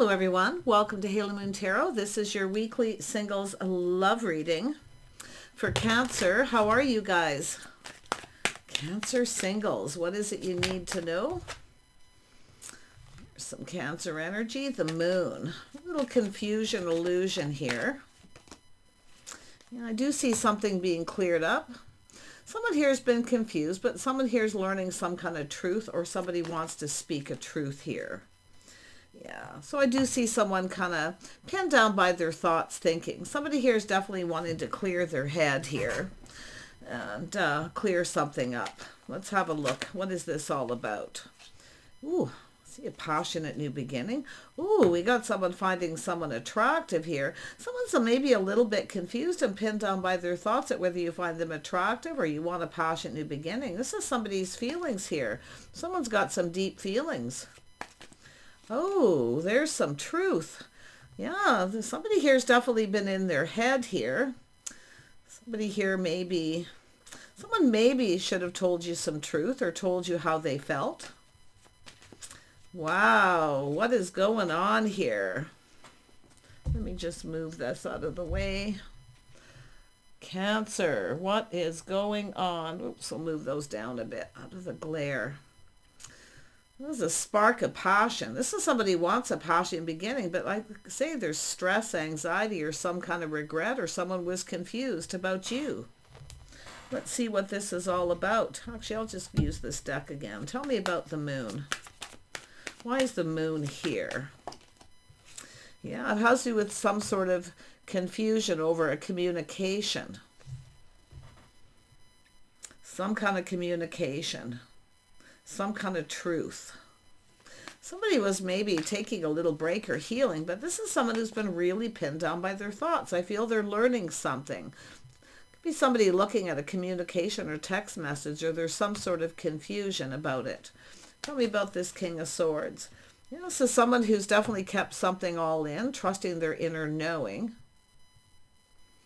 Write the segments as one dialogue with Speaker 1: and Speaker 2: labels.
Speaker 1: Hello everyone, welcome to Halo Moon Tarot. This is your weekly singles love reading for Cancer. How are you guys? Cancer singles, what is it you need to know? There's some Cancer energy, the moon. A little confusion, illusion here. Yeah, I do see something being cleared up. Someone here has been confused, but someone here is learning some kind of truth, or somebody wants to speak a truth here. Yeah, so I do see someone kind of pinned down by their thoughts thinking. Somebody here is definitely wanting to clear their head here and clear something up. Let's have a look. What is this all about? Ooh, see a passionate new beginning. Ooh, we got someone finding someone attractive here. Someone's maybe a little bit confused and pinned down by their thoughts at whether you find them attractive or you want a passionate new beginning. This is somebody's feelings here. Someone's got some deep feelings. Oh, there's some truth. Yeah, somebody here's definitely been in their head here. Somebody here someone maybe should have told you some truth or told you how they felt. Wow, what is going on here? Let me just move this out of the way. Cancer, what is going on? Oops, I'll move those down a bit out of the glare. This is a spark of passion. This is somebody who wants a passion beginning, but like I say, there's stress, anxiety, or some kind of regret, or someone was confused about you. Let's see what this is all about. Actually, I'll just use this deck again. Tell me about the moon. Why is the moon here? Yeah, it has to do with some sort of confusion over a communication. Some kind of communication. Some kind of truth. Somebody was maybe taking a little break or healing, but this is someone who's been really pinned down by their thoughts. I feel they're learning something. Could be somebody looking at a communication or text message, or there's some sort of confusion about it. Tell me about this King of Swords. You know, this is someone who's definitely kept something all in, trusting their inner knowing.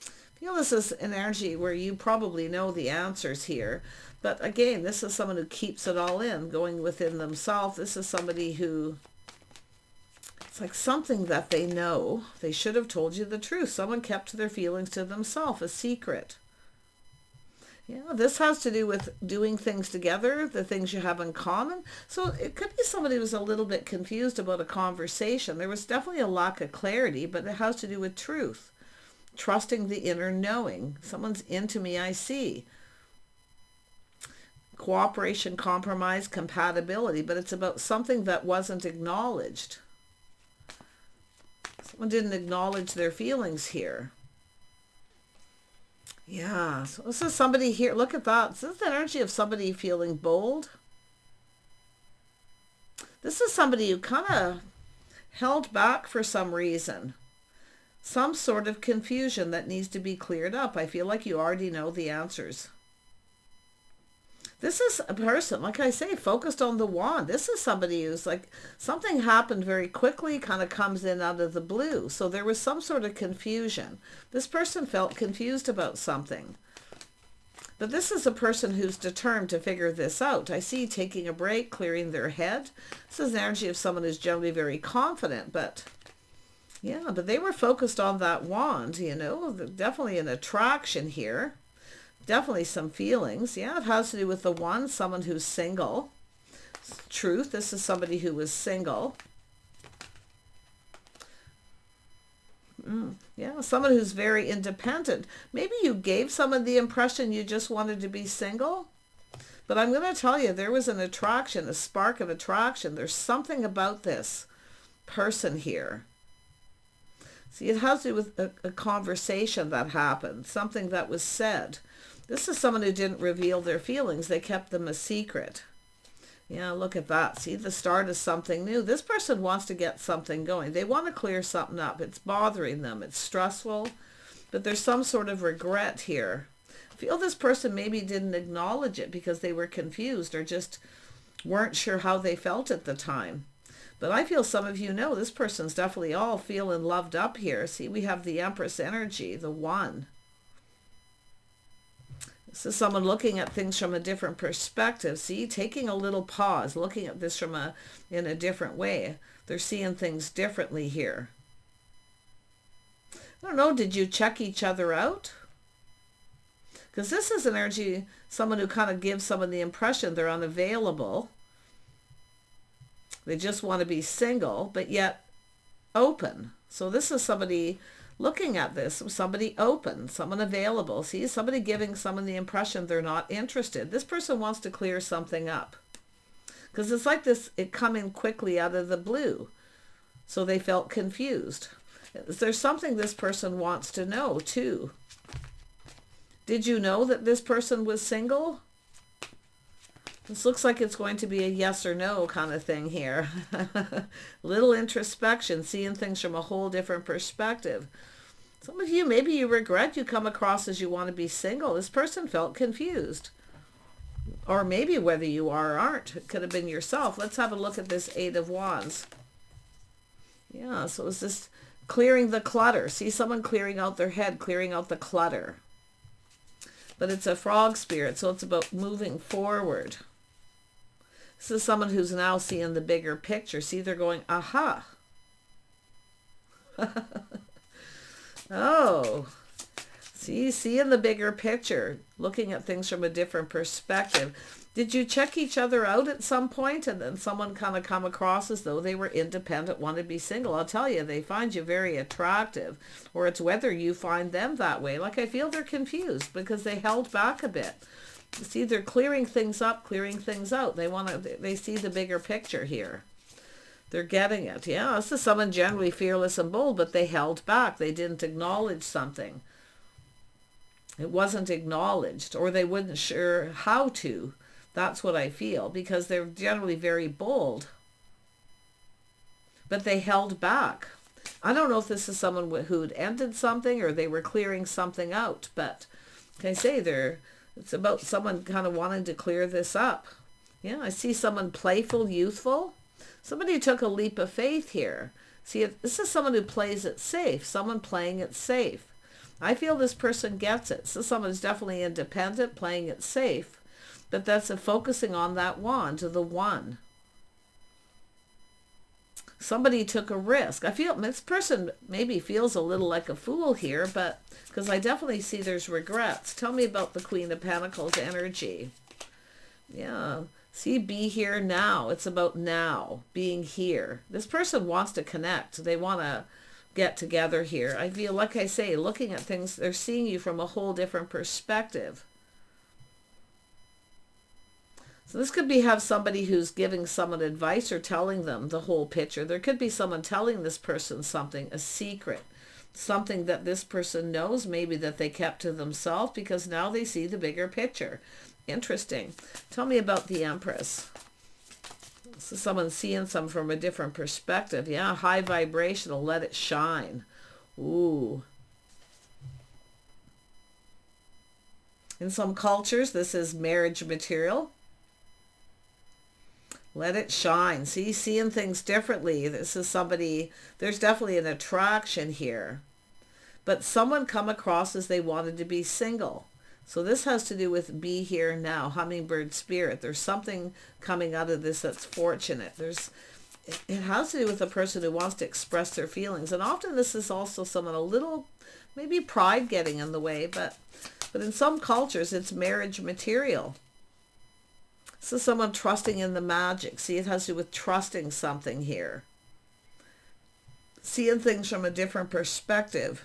Speaker 1: I feel this is an energy where you probably know the answers here. But again, this is someone who keeps it all in, going within themselves. This is somebody who, it's like something that they know. They should have told you the truth. Someone kept their feelings to themselves, a secret. Yeah, this has to do with doing things together, the things you have in common. So it could be somebody who was a little bit confused about a conversation. There was definitely a lack of clarity, but it has to do with truth. Trusting the inner knowing. Someone's into me, I see. Cooperation, compromise, compatibility, but it's about something that wasn't acknowledged. Someone didn't acknowledge their feelings here. Yeah, so this is somebody here. Look at that. This is the energy of somebody feeling bold. This is somebody who kind of held back for some reason. Some sort of confusion that needs to be cleared up. I feel like you already know the answers. This is a person, like I say, focused on the wand. This is somebody who's like, something happened very quickly, kind of comes in out of the blue. So there was some sort of confusion. This person felt confused about something. But this is a person who's determined to figure this out. I see taking a break, clearing their head. This is the energy of someone who's generally very confident, but yeah, but they were focused on that wand, you know, definitely an attraction here. Definitely some feelings. Yeah, it has to do with the one, someone who's single. Truth, this is somebody who was single. Yeah, someone who's very independent. Maybe you gave someone the impression you just wanted to be single. But I'm going to tell you, there was an attraction, a spark of attraction. There's something about this person here. See, it has to do with a conversation that happened, something that was said. This is someone who didn't reveal their feelings. They kept them a secret. Yeah, look at that. See, the start of something new. This person wants to get something going. They want to clear something up. It's bothering them. It's stressful. But there's some sort of regret here. I feel this person maybe didn't acknowledge it because they were confused or just weren't sure how they felt at the time. But I feel some of you know this person's definitely all feeling loved up here. See, we have the Empress energy, the one. This is someone looking at things from a different perspective. See, taking a little pause, looking at this in a different way. They're seeing things differently here. I don't know, did you check each other out? Because this is energy, someone who kind of gives someone the impression they're unavailable. They just want to be single, but yet open. So this is somebody looking at this, somebody open, someone available. See, somebody giving someone the impression they're not interested. This person wants to clear something up. Because it's like this, it coming quickly out of the blue. So they felt confused. There's something this person wants to know too. Did you know that this person was single? This looks like it's going to be a yes or no kind of thing here. Little introspection, seeing things from a whole different perspective. Some of you, maybe you regret you come across as you want to be single. This person felt confused. Or maybe whether you are or aren't. It could have been yourself. Let's have a look at this Eight of Wands. Yeah, so it's this clearing the clutter. See someone clearing out their head, clearing out the clutter. But it's a frog spirit, so it's about moving forward. This is someone who's now seeing the bigger picture. See, they're going, aha. Oh. See, seeing the bigger picture, looking at things from a different perspective. Did you check each other out at some point and then someone kind of come across as though they were independent, wanted to be single? I'll tell you, they find you very attractive, or it's whether you find them that way. Like I feel they're confused because they held back a bit. See, they're clearing things up, clearing things out. They see the bigger picture here. They're getting it. Yeah, this is someone generally fearless and bold, but they held back. They didn't acknowledge something. It wasn't acknowledged, or they weren't sure how to. That's what I feel, because they're generally very bold. But they held back. I don't know if this is someone who'd ended something or they were clearing something out, but can I say it's about someone kind of wanting to clear this up. Yeah, I see someone playful, youthful. Somebody took a leap of faith here. See, this is someone who plays it safe, someone playing it safe. I feel this person gets it. So someone who's definitely independent, playing it safe. But that's focusing on that wand, to the one. Somebody took a risk. I feel this person maybe feels a little like a fool here, but because I definitely see there's regrets. Tell me about the Queen of Pentacles energy. Yeah. See, be here now. It's about now, being here. This person wants to connect. They want to get together here. I feel, like I say, looking at things, they're seeing you from a whole different perspective. So this could have somebody who's giving someone advice or telling them the whole picture. There could be someone telling this person something, a secret, something that this person knows, maybe that they kept to themselves because now they see the bigger picture. Interesting. Tell me about the Empress. This is someone seeing some from a different perspective. Yeah, high vibrational, let it shine. Ooh. In some cultures, this is marriage material. Let it shine. See, seeing things differently. This is somebody, there's definitely an attraction here. But someone come across as they wanted to be single. So this has to do with be here now, hummingbird spirit. There's something coming out of this that's fortunate. It has to do with a person who wants to express their feelings. And often this is also someone a little, maybe pride getting in the way, but in some cultures it's marriage material. This is someone trusting in the magic. See, it has to do with trusting something here. Seeing things from a different perspective.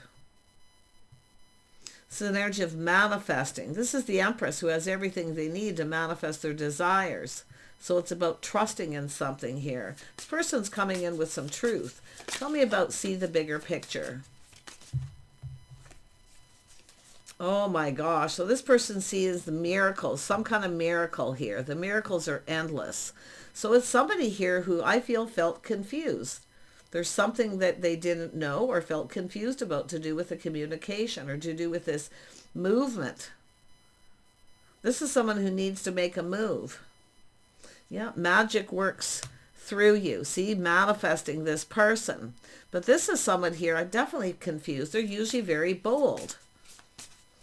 Speaker 1: It's an energy of manifesting. This is the Empress who has everything they need to manifest their desires. So it's about trusting in something here. This person's coming in with some truth. Tell me about see the bigger picture. Oh my gosh. So this person sees the miracles, some kind of miracle here. The miracles are endless. So it's somebody here who I feel felt confused. There's something that they didn't know or felt confused about to do with the communication or to do with this movement. This is someone who needs to make a move. Yeah, magic works through you. See, manifesting this person. But this is someone here, I'm definitely confused. They're usually very bold.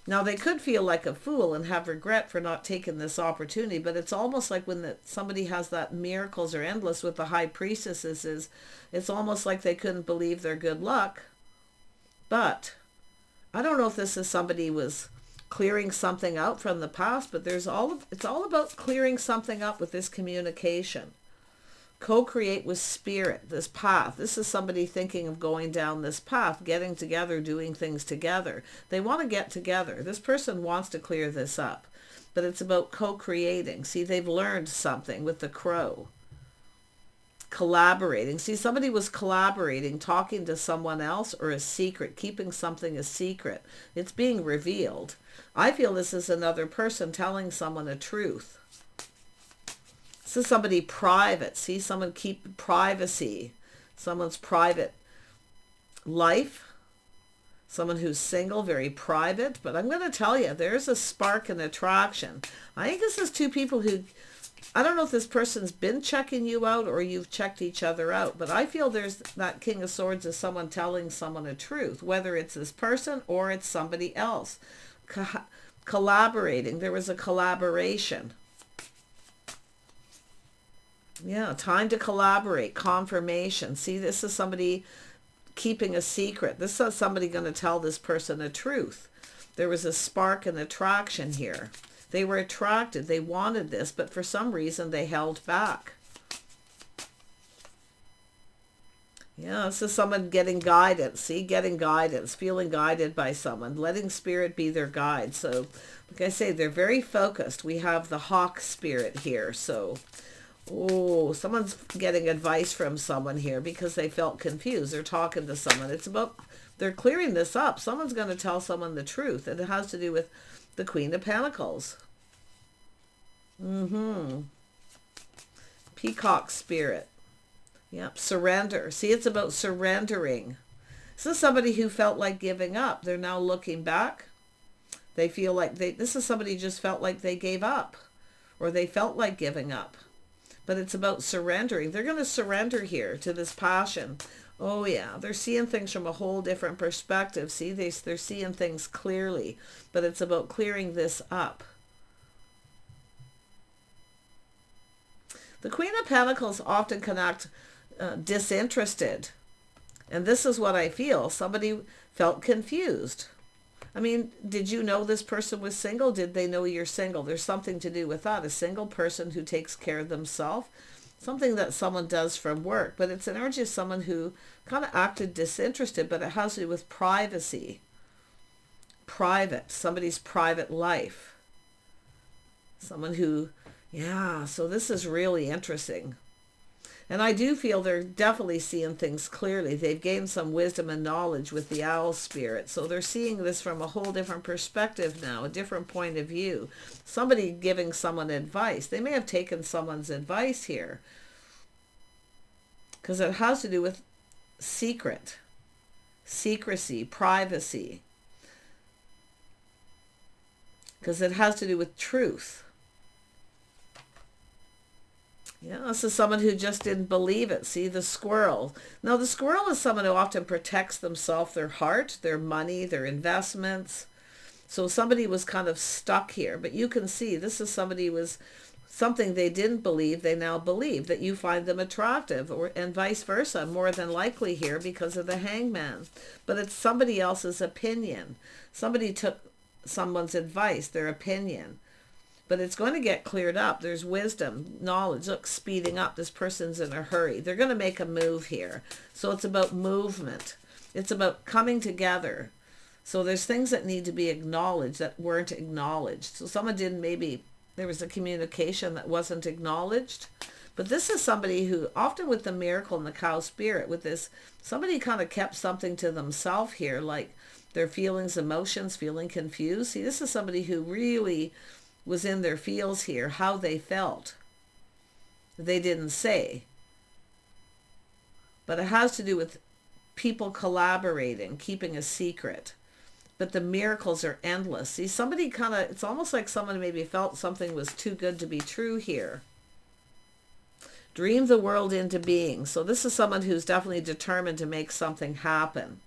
Speaker 1: Now, they could feel like a fool and have regret for not taking this opportunity, but it's almost like when somebody has that miracles are endless with the high priestesses, it's almost like they couldn't believe their good luck. But I don't know if this is somebody was clearing something out from the past, but it's all about clearing something up with this communication. Co-create with spirit, this path. This is somebody thinking of going down this path, getting together, doing things together. They want to get together. This person wants to clear this up, but it's about co-creating. See, they've learned something with the crow. Collaborating. See, somebody was collaborating, talking to someone else, or a secret, keeping something a secret. It's being revealed. I feel this is another person telling someone a truth. This is somebody private. See, someone keep privacy. Someone's private life. Someone who's single, very private. But I'm going to tell you, there's a spark and attraction. I think this is two people who, I don't know if this person's been checking you out or you've checked each other out, but I feel there's that King of Swords is someone telling someone a truth, whether it's this person or it's somebody else. Collaborating. There was a collaboration. Yeah, time to collaborate, confirmation. See, this is somebody keeping a secret. This is somebody going to tell this person a truth. There was a spark and attraction here. They were attracted. They wanted this, but for some reason they held back. Yeah, this is someone getting guidance. See, getting guidance, feeling guided by someone, letting spirit be their guide. So, like I say, they're very focused. We have the hawk spirit here. So, oh, someone's getting advice from someone here because they felt confused. They're talking to someone. It's about, they're clearing this up. Someone's going to tell someone the truth. And it has to do with the Queen of Pentacles. Peacock spirit. Yep, surrender. See, it's about surrendering. This is somebody who felt like giving up. They're now looking back. They feel like this is somebody who just felt like they gave up. Or they felt like giving up. But it's about surrendering. They're going to surrender here to this passion. Oh yeah, they're seeing things from a whole different perspective. See, they're seeing things clearly. But it's about clearing this up. The Queen of Pentacles often connect disinterested. And this is what I feel. Somebody felt confused. I mean, did you know this person was single? Did they know you're single? There's something to do with that. A single person who takes care of themselves. Something that someone does from work. But it's an energy of someone who kind of acted disinterested, but it has to do with privacy. Private. Somebody's private life. Someone who, yeah, so this is really interesting. And I do feel they're definitely seeing things clearly. They've gained some wisdom and knowledge with the owl spirit. So they're seeing this from a whole different perspective now, a different point of view. Somebody giving someone advice. They may have taken someone's advice here. Because it has to do with secret, secrecy, privacy. Because it has to do with truth. Yeah, this is someone who just didn't believe it. See, the squirrel. Now, the squirrel is someone who often protects themselves, their heart, their money, their investments. So somebody was kind of stuck here. But you can see this is somebody was something they didn't believe, they now believe, that you find them attractive, and vice versa, more than likely here because of the hangman. But it's somebody else's opinion. Somebody took someone's advice, their opinion. But it's going to get cleared up. There's wisdom, knowledge. Look, speeding up. This person's in a hurry. They're going to make a move here. So it's about movement. It's about coming together. So there's things that need to be acknowledged that weren't acknowledged. So someone didn't, maybe there was a communication that wasn't acknowledged. But this is somebody who, often with the miracle and the cow spirit, with this, somebody kind of kept something to themselves here, like their feelings, emotions, feeling confused. See, this is somebody who really was in their feels here, how they felt. They didn't say. But it has to do with people collaborating, keeping a secret. But the miracles are endless. See, somebody kind of, it's almost like someone maybe felt something was too good to be true here. Dream the world into being. So this is someone who's definitely determined to make something happen.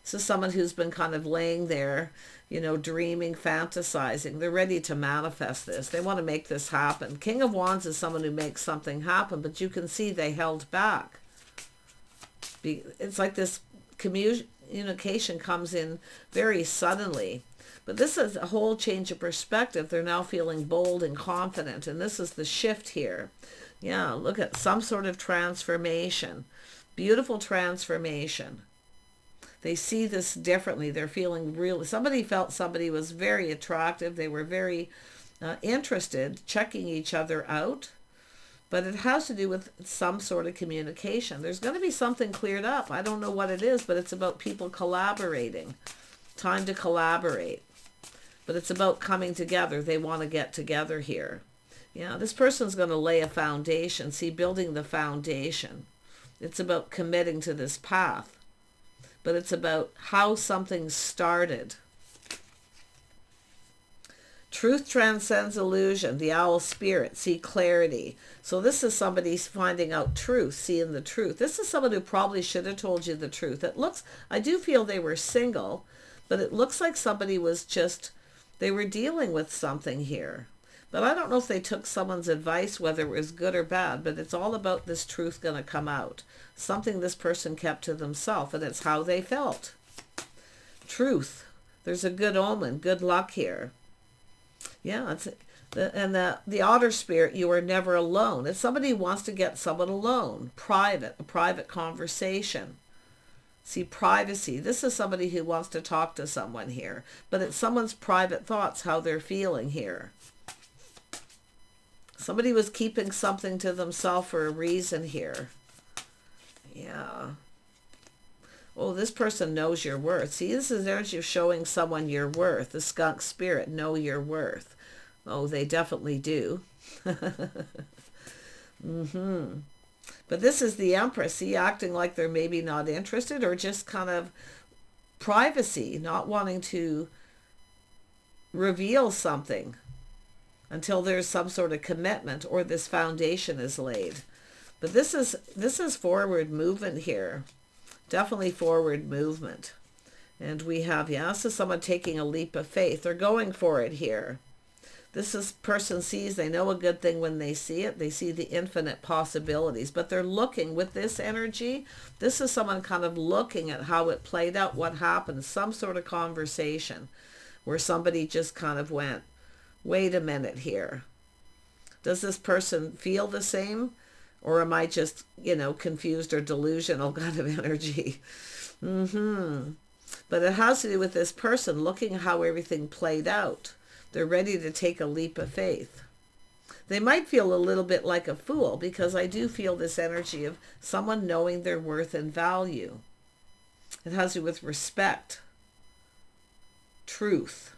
Speaker 1: This is someone who's been kind of laying there, dreaming, fantasizing. They're ready to manifest this. They want to make this happen. King of Wands is someone who makes something happen, but you can see they held back. It's like this communication comes in very suddenly. But this is a whole change of perspective. They're now feeling bold and confident. And this is the shift here. Yeah, look at some sort of transformation. Beautiful transformation. They see this differently. They're feeling really... Somebody felt somebody was very attractive. They were very interested, checking each other out. But it has to do with some sort of communication. There's going to be something cleared up. I don't know what it is, but it's about people collaborating. Time to collaborate. But it's about coming together. They want to get together here. Yeah, this person's going to lay a foundation. See, building the foundation. It's about committing to this path. But it's about how something started. Truth transcends illusion. The owl spirit. See, clarity. So this is somebody finding out truth, seeing the truth. This is someone who probably should have told you the truth. I do feel they were single, but it looks like somebody was just, they were dealing with something here. But I don't know if they took someone's advice, whether it was good or bad, but it's all about this truth going to come out. Something this person kept to themselves, and it's how they felt. Truth. There's a good omen, good luck here. Yeah, the otter spirit, you are never alone. If somebody wants to get someone alone, a private conversation. See, privacy. This is somebody who wants to talk to someone here, but it's someone's private thoughts, how they're feeling here. Somebody was keeping something to themselves for a reason here. Yeah. Oh, this person knows your worth. See, this is energy of showing someone your worth. The skunk spirit, know your worth. Oh, they definitely do. But this is the Empress. See, acting like they're maybe not interested, or just kind of privacy, not wanting to reveal something until there's some sort of commitment or this foundation is laid. But this is forward movement here. Definitely forward movement. And we have, this is someone taking a leap of faith. They're going for it here. Person sees, they know a good thing when they see it. They see the infinite possibilities. But they're looking with this energy. This is someone kind of looking at how it played out, what happened. Some sort of conversation where somebody just kind of went, wait a minute here. Does this person feel the same? Or am I just, confused or delusional kind of energy? But it has to do with this person looking at how everything played out. They're ready to take a leap of faith. They might feel a little bit like a fool, because I do feel this energy of someone knowing their worth and value. It has to do with respect, truth.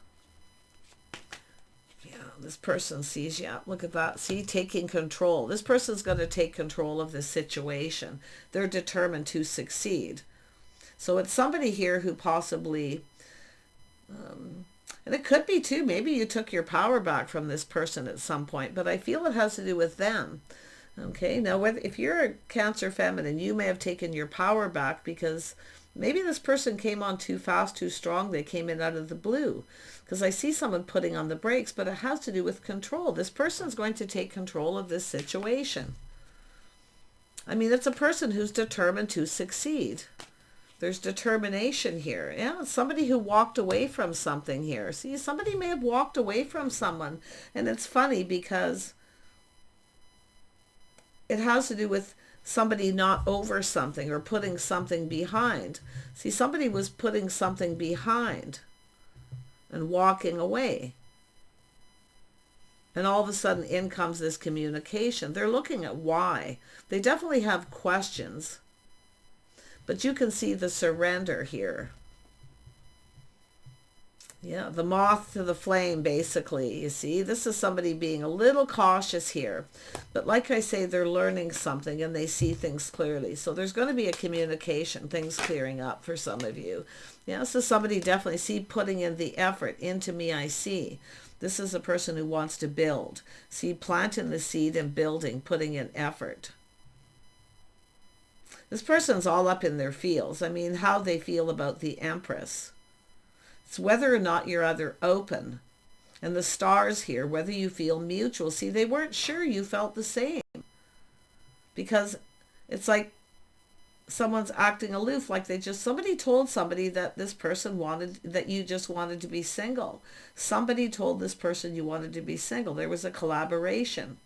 Speaker 1: This person sees, look at that. See, taking control. This person's going to take control of this situation. They're determined to succeed. So it's somebody here who possibly, and it could be too, maybe you took your power back from this person at some point, but I feel it has to do with them. Okay, now if you're a Cancer feminine, you may have taken your power back because maybe this person came on too fast, too strong. They came in out of the blue. Because I see someone putting on the brakes, but it has to do with control. This person's going to take control of this situation. I mean, it's a person who's determined to succeed. There's determination here. Yeah, somebody who walked away from something here. See, somebody may have walked away from someone. And it's funny because it has to do with somebody not over something or putting something behind. See, somebody was putting something behind and walking away. And all of a sudden in comes this communication. They're looking at why. They definitely have questions. But you can see the surrender here. Yeah, the moth to the flame, basically. You see, this is somebody being a little cautious here. But like I say, they're learning something and they see things clearly. So there's going to be a communication, things clearing up for some of you. Yeah, so somebody definitely putting in the effort. Into me, I see. This is a person who wants to build. See, planting the seed and building, putting in effort. This person's all up in their feels. I mean, how they feel about the Empress. It's whether or not you're either open. And the stars here, whether you feel mutual. See, they weren't sure you felt the same. Because it's like someone's acting aloof, like somebody told somebody that this person wanted, that you just wanted to be single. Somebody told this person you wanted to be single. There was a collaboration.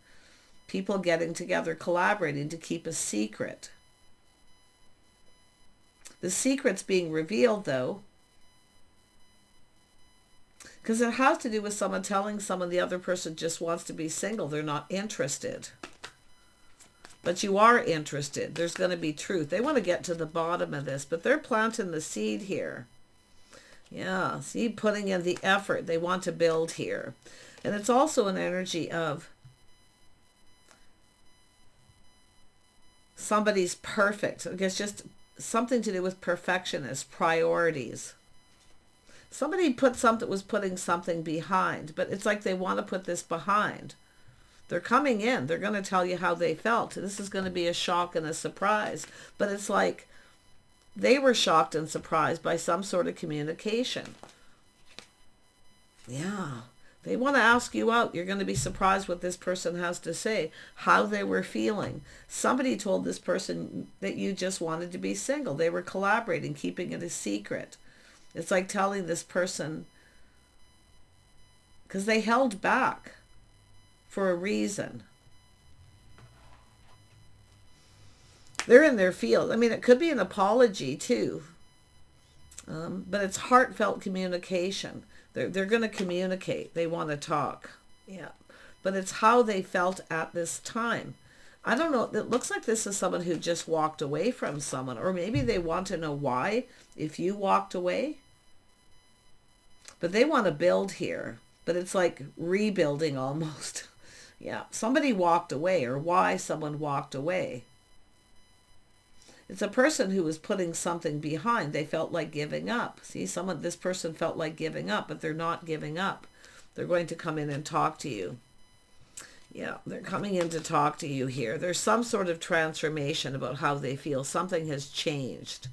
Speaker 1: People getting together, collaborating to keep a secret. The secret's being revealed, though, because it has to do with someone telling someone the other person just wants to be single. They're not interested. But you are interested. There's going to be truth. They want to get to the bottom of this, but they're planting the seed here. Yeah, see, putting in the effort. They want to build here. And it's also an energy of somebody's perfect. I guess just something to do with perfectionist priorities. Somebody was putting something behind, but it's like they want to put this behind. They're coming in. They're going to tell you how they felt. This is going to be a shock and a surprise. But it's like they were shocked and surprised by some sort of communication. Yeah. They want to ask you out. You're going to be surprised what this person has to say, how they were feeling. Somebody told this person that you just wanted to be single. They were collaborating, keeping it a secret. It's like telling this person, because they held back for a reason. They're in their field. I mean, it could be an apology too, but it's heartfelt communication. They're going to communicate. They want to talk. Yeah, but it's how they felt at this time. I don't know. It looks like this is someone who just walked away from someone, or maybe they want to know why if you walked away. But they want to build here, but it's like rebuilding almost. Yeah, somebody walked away, or why someone walked away. It's a person who was putting something behind. They felt like giving up. See, this person felt like giving up, but they're not giving up. They're going to come in and talk to you. Yeah, they're coming in to talk to you here. There's some sort of transformation about how they feel. Something has changed.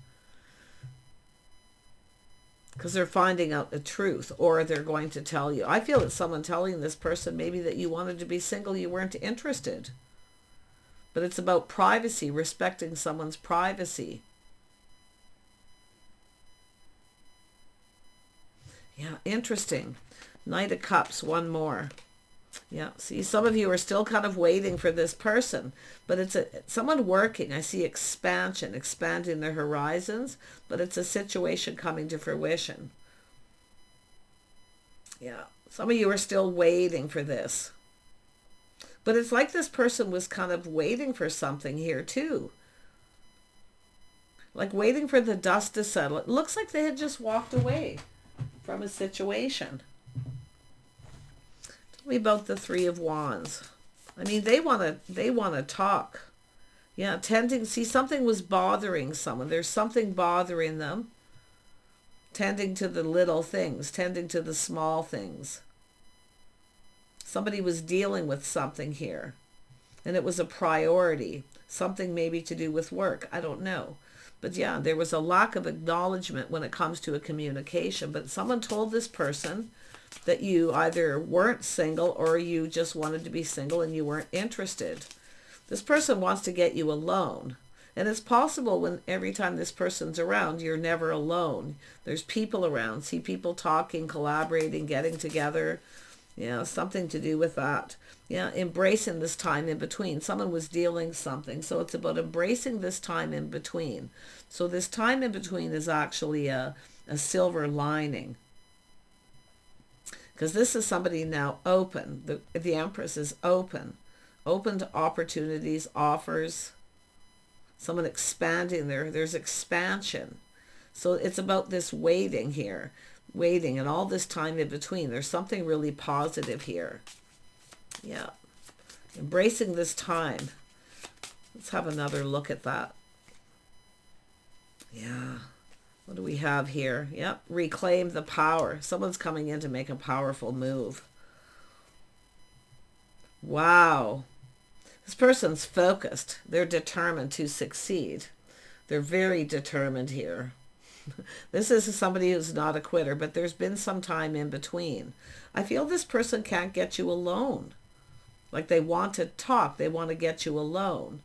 Speaker 1: Because they're finding out the truth, or they're going to tell you. I feel it's someone telling this person maybe that you wanted to be single, you weren't interested. But it's about privacy, respecting someone's privacy. Yeah, interesting. Knight of Cups, one more. Yeah, see, some of you are still kind of waiting for this person, but it's someone working. I see expansion, expanding their horizons, but it's a situation coming to fruition. Yeah, some of you are still waiting for this. But it's like this person was kind of waiting for something here too. Like waiting for the dust to settle. It looks like they had just walked away from a situation. Tell me about the Three of Wands. I mean, they want to talk. Yeah, see, something was bothering someone. There's something bothering them. Tending to the little things, tending to the small things. Somebody was dealing with something here, and it was a priority. Something maybe to do with work. I don't know. But yeah, there was a lack of acknowledgement when it comes to a communication. But someone told this person that you either weren't single or you just wanted to be single and you weren't interested. This person wants to get you alone. And it's possible every time this person's around, you're never alone. There's people around. See people talking, collaborating, getting together. Yeah, something to do with that. Yeah, embracing this time in between. Someone was dealing something. So it's about embracing this time in between. So this time in between is actually a silver lining. Because this is somebody now open. The Empress is open. Open to opportunities, offers. Someone expanding there's expansion. So it's about this waiting here. Waiting and all this time in between. There's something really positive here. Yeah. Embracing this time. Let's have another look at that. Yeah. What do we have here? Yep. Reclaim the power. Someone's coming in to make a powerful move. Wow. This person's focused. They're determined to succeed. They're very determined here. This is somebody who's not a quitter, but there's been some time in between. I feel this person can't get you alone. Like they want to talk. They want to get you alone.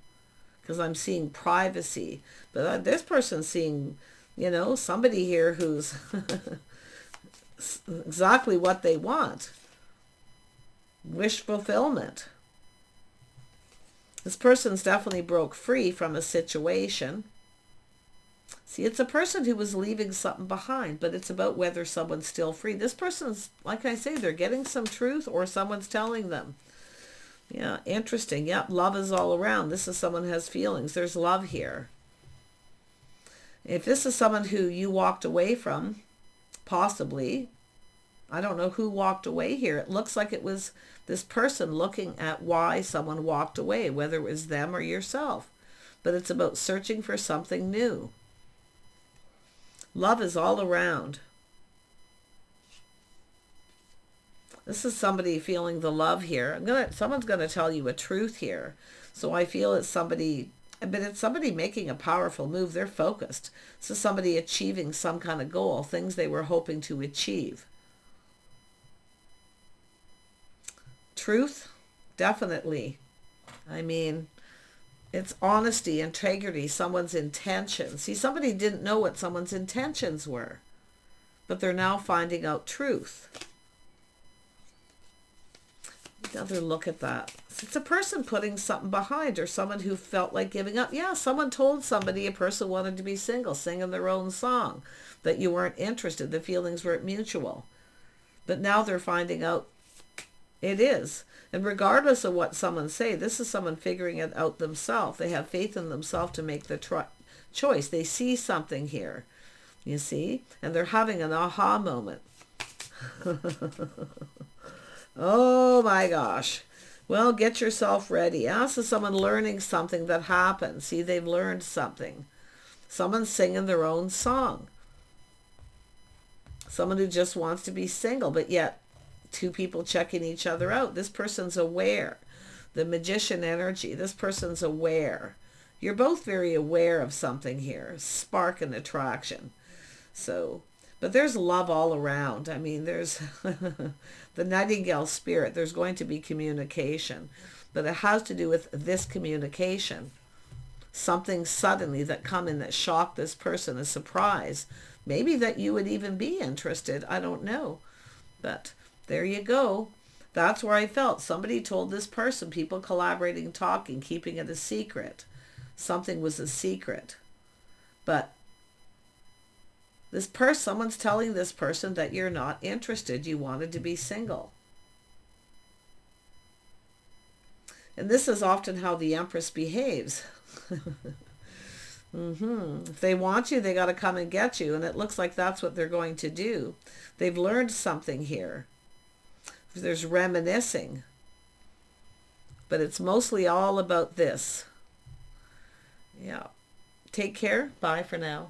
Speaker 1: Because I'm seeing privacy. But this person's seeing, somebody here who's exactly what they want. Wish fulfillment. This person's definitely broke free from a situation. See, it's a person who was leaving something behind, but it's about whether someone's still free. This person's, like I say, they're getting some truth or someone's telling them. Yeah, interesting. Yep, love is all around. This is someone who has feelings. There's love here. If this is someone who you walked away from, possibly, I don't know who walked away here. It looks like it was this person looking at why someone walked away, whether it was them or yourself. But it's about searching for something new. Love is all around. This is somebody feeling the love here. Someone's going to tell you a truth here. So I feel it's somebody, but it's somebody making a powerful move. They're focused. This is somebody achieving some kind of goal, things they were hoping to achieve. Truth, definitely. I mean, it's honesty, integrity, someone's intentions. See, somebody didn't know what someone's intentions were, but they're now finding out truth. Another look at that. It's a person putting something behind, or someone who felt like giving up. Yeah, someone told somebody, a person wanted to be single, singing their own song, that you weren't interested. The feelings weren't mutual. But now they're finding out it is. And regardless of what someone say, this is someone figuring it out themselves. They have faith in themselves to make the choice. They see something here, you see? And they're having an aha moment. Oh my gosh. Well, get yourself ready. This is someone learning something that happened. See, they've learned something. Someone's singing their own song. Someone who just wants to be single, but yet two people checking each other out. This person's aware. The magician energy. This person's aware. You're both very aware of something here. Spark and attraction. So, but there's love all around. I mean, there's the nightingale spirit. There's going to be communication. But it has to do with this communication. Something suddenly that come in that shocked this person, a surprise. Maybe that you would even be interested. I don't know. But there you go. That's where I felt. Somebody told this person, people collaborating, talking, keeping it a secret. Something was a secret. But this person, someone's telling this person that you're not interested. You wanted to be single. And this is often how the Empress behaves. If they want you, they got to come and get you. And it looks like that's what they're going to do. They've learned something here. There's reminiscing. But it's mostly all about this. Yeah. Take care. Bye for now.